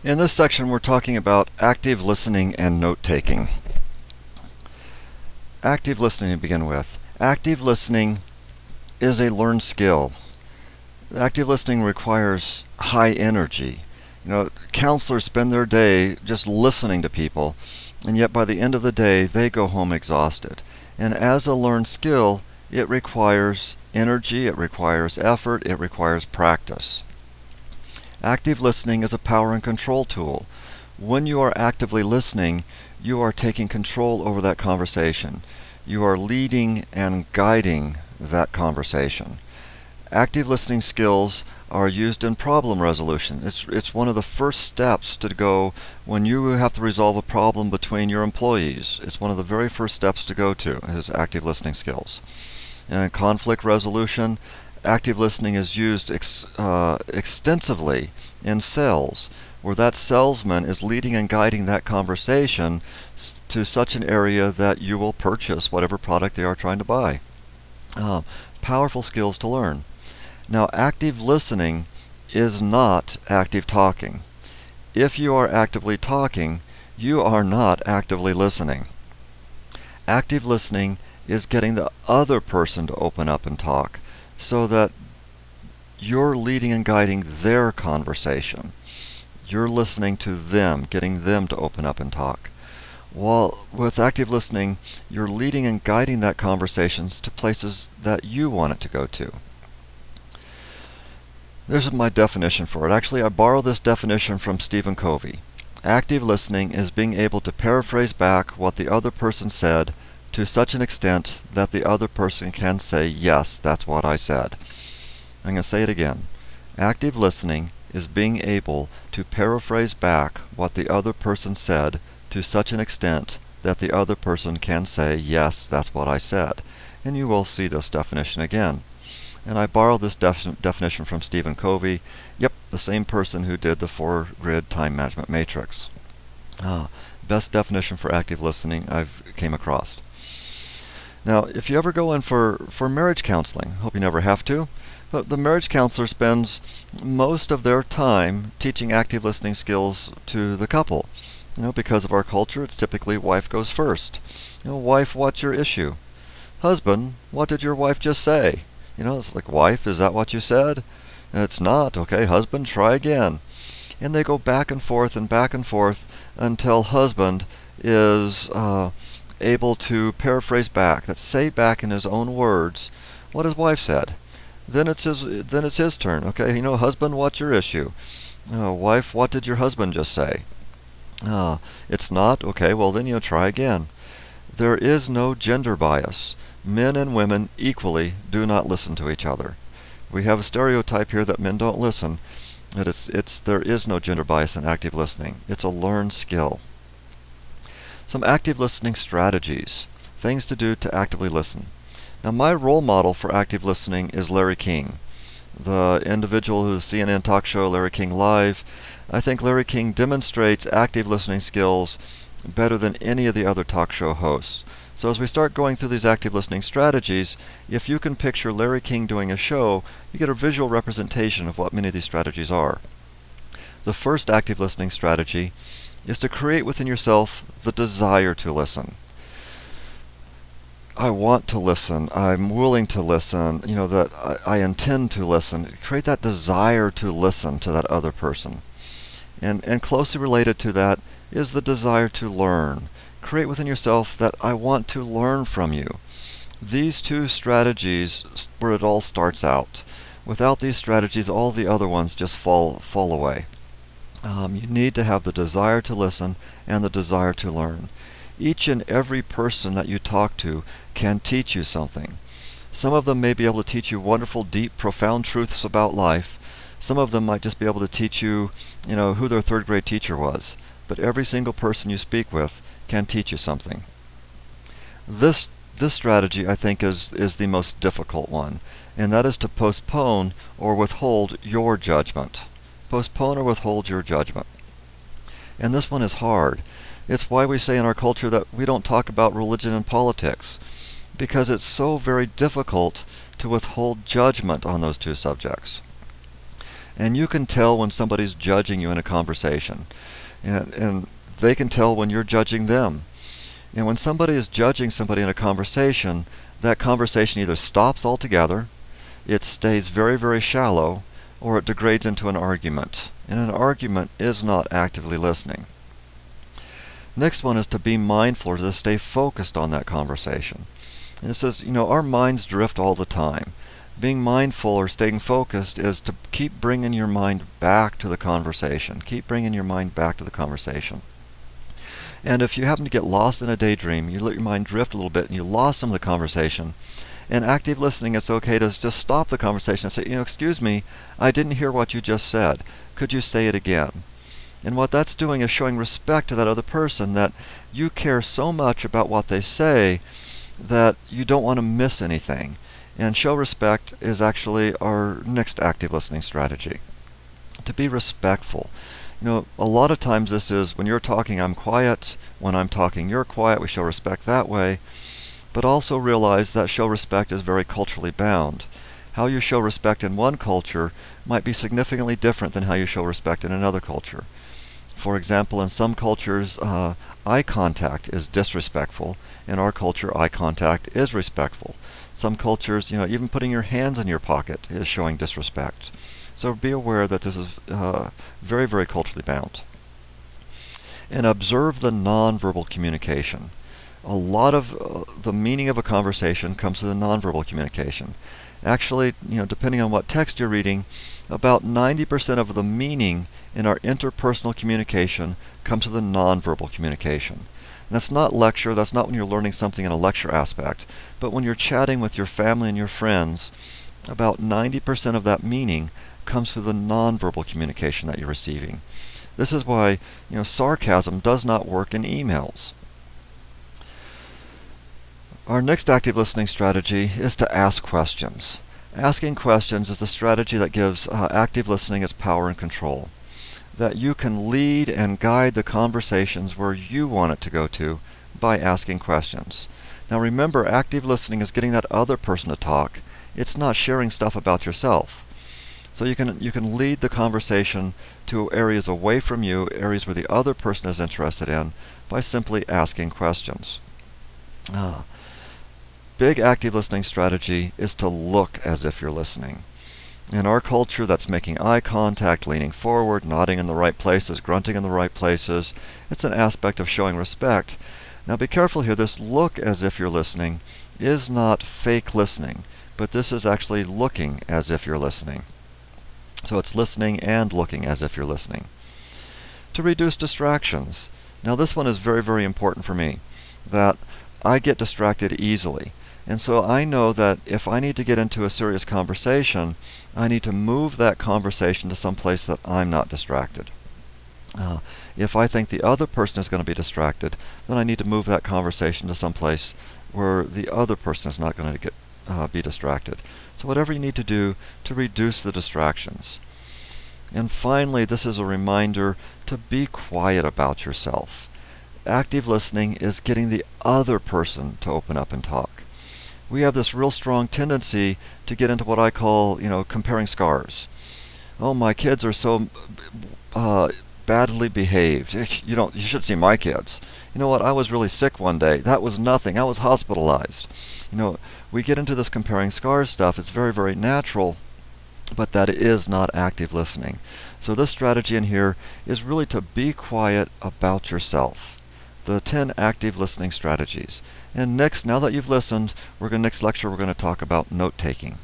In this section, we're talking about active listening and note-taking. Active listening to begin with. Active listening is a learned skill. Active listening requires high energy. Counselors spend their day just listening to people, and yet by the end of the day, they go home exhausted. And as a learned skill, it requires energy, it requires effort, it requires practice. Active listening is a power and control tool. When you are actively listening, you are taking control over that conversation. You are leading and guiding that conversation. Active listening skills are used in problem resolution. It's one of the first steps to go when you have to resolve a problem between your employees. It's one of the very first steps to go to is active listening skills. And conflict resolution, active listening is used extensively in sales, where that salesman is leading and guiding that conversation to such an area that you will purchase whatever product they are trying to buy. Powerful skills to learn. Now, active listening is not active talking. If you are actively talking, you are not actively listening. Active listening is getting the other person to open up and talk so that you're leading and guiding their conversation. You're listening to them, getting them to open up and talk. While with active listening, you're leading and guiding that conversation to places that you want it to go to. There's my definition for it. Actually, I borrow this definition from Stephen Covey. Active listening is being able to paraphrase back what the other person said to such an extent that the other person can say, yes, that's what I said. I'm going to say it again. Active listening is being able to paraphrase back what the other person said to such an extent that the other person can say, yes, that's what I said. And you will see this definition again. And I borrowed this definition from Stephen Covey. Yep, the same person who did the 4-grid time management matrix. Best definition for active listening I've came across. Now, if you ever go in for marriage counseling, hope you never have to, but the marriage counselor spends most of their time teaching active listening skills to the couple. Because of our culture, it's typically wife goes first. Wife, what's your issue? Husband, what did your wife just say? It's like, wife, is that what you said? It's not. Okay, husband, try again. And they go back and forth until husband is able to paraphrase back, say back in his own words what his wife said. Then it's his turn. Okay, husband, what's your issue? Wife, what did your husband just say? It's not. Okay, well then try again. There is no gender bias. Men and women equally do not listen to each other. We have a stereotype here that men don't listen, but there is no gender bias in active listening. It's a learned skill. Some active listening strategies, things to do to actively listen. Now, my role model for active listening is Larry King, the individual who's CNN talk show Larry King Live. I think Larry King demonstrates active listening skills better than any of the other talk show hosts. So as we start going through these active listening strategies, if you can picture Larry King doing a show, you get a visual representation of what many of these strategies are. The first active listening strategy is to create within yourself the desire to listen. I want to listen. I'm willing to listen. That I intend to listen. Create that desire to listen to that other person. And closely related to that is the desire to learn. Create within yourself that I want to learn from you. These two strategies where it all starts out. Without these strategies, all the other ones just fall away. You need to have the desire to listen and the desire to learn. Each and every person that you talk to can teach you something. Some of them may be able to teach you wonderful, deep, profound truths about life. Some of them might just be able to teach you, who their 3rd grade teacher was. But every single person you speak with can teach you something. This strategy, I think, is the most difficult one, and that is to postpone or withhold your judgment. Postpone or withhold your judgment. And this one is hard. It's why we say in our culture that we don't talk about religion and politics, because it's so very difficult to withhold judgment on those two subjects. And you can tell when somebody's judging you in a conversation. And they can tell when you're judging them. And when somebody is judging somebody in a conversation, that conversation either stops altogether, it stays very, very shallow, or it degrades into an argument. And an argument is not actively listening. Next one is to be mindful or to stay focused on that conversation. And it says, our minds drift all the time. Being mindful or staying focused is to keep bringing your mind back to the conversation. Keep bringing your mind back to the conversation. And if you happen to get lost in a daydream, you let your mind drift a little bit and you lost some of the conversation, in active listening, it's okay to just stop the conversation and say, excuse me, I didn't hear what you just said. Could you say it again? And what that's doing is showing respect to that other person, that you care so much about what they say that you don't want to miss anything. And show respect is actually our next active listening strategy. To be respectful. A lot of times this is when you're talking, I'm quiet. When I'm talking, you're quiet. We show respect that way. But also realize that show respect is very culturally bound. How you show respect in one culture might be significantly different than how you show respect in another culture. For example, in some cultures, eye contact is disrespectful. In our culture, eye contact is respectful. Some cultures, even putting your hands in your pocket is showing disrespect. So be aware that this is very, very culturally bound. And observe the nonverbal communication. A lot of the meaning of a conversation comes to the nonverbal communication. Actually, depending on what text you're reading, about 90% of the meaning in our interpersonal communication comes to the nonverbal communication. And that's not lecture, that's not when you're learning something in a lecture aspect, but when you're chatting with your family and your friends, about 90% of that meaning comes through the nonverbal communication that you're receiving. This is why, sarcasm does not work in emails. Our next active listening strategy is to ask questions. Asking questions is the strategy that gives active listening its power and control. That you can lead and guide the conversations where you want it to go to by asking questions. Now remember, active listening is getting that other person to talk. It's not sharing stuff about yourself. So you can lead the conversation to areas away from you, areas where the other person is interested in, by simply asking questions. Big active listening strategy is to look as if you're listening. In our culture, that's making eye contact, leaning forward, nodding in the right places, grunting in the right places. It's an aspect of showing respect. Now be careful here. This look as if you're listening is not fake listening, but this is actually looking as if you're listening. So it's listening and looking as if you're listening. To reduce distractions. Now this one is very, very important for me, that I get distracted easily. And so I know that if I need to get into a serious conversation, I need to move that conversation to some place that I'm not distracted. If I think the other person is going to be distracted, then I need to move that conversation to some place where the other person is not going to be distracted. So whatever you need to do to reduce the distractions. And finally, this is a reminder to be quiet about yourself. Active listening is getting the other person to open up and talk. We have this real strong tendency to get into what I call, comparing scars. Oh, my kids are so badly behaved. You should see my kids. You know what? I was really sick one day. That was nothing. I was hospitalized. We get into this comparing scars stuff. It's very, very natural, but that is not active listening. So this strategy in here is really to be quiet about yourself. The 10 active listening strategies. And next, now that you've listened, next lecture we're going to talk about note-taking.